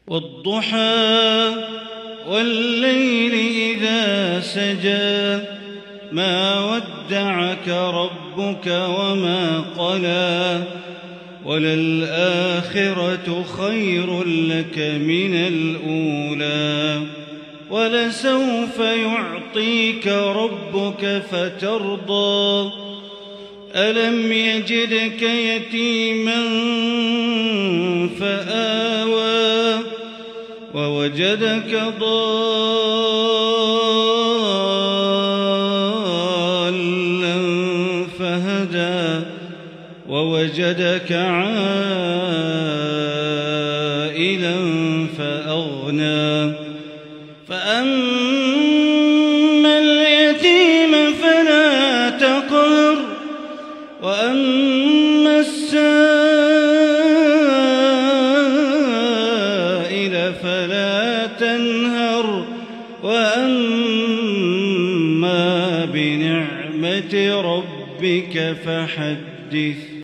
والضحى والليل إذا سجى ما ودعك ربك وما قلى وللآخرة خير لك من الأولى ولسوف يعطيك ربك فترضى ألم يجدك يتيما فآوى ووجدك ضالا فهدى ووجدك عائلا فأغنى فأما اليتيم فلا تقهر وأما السائل فلا تنهر وأما بنعمة ربك فحدث.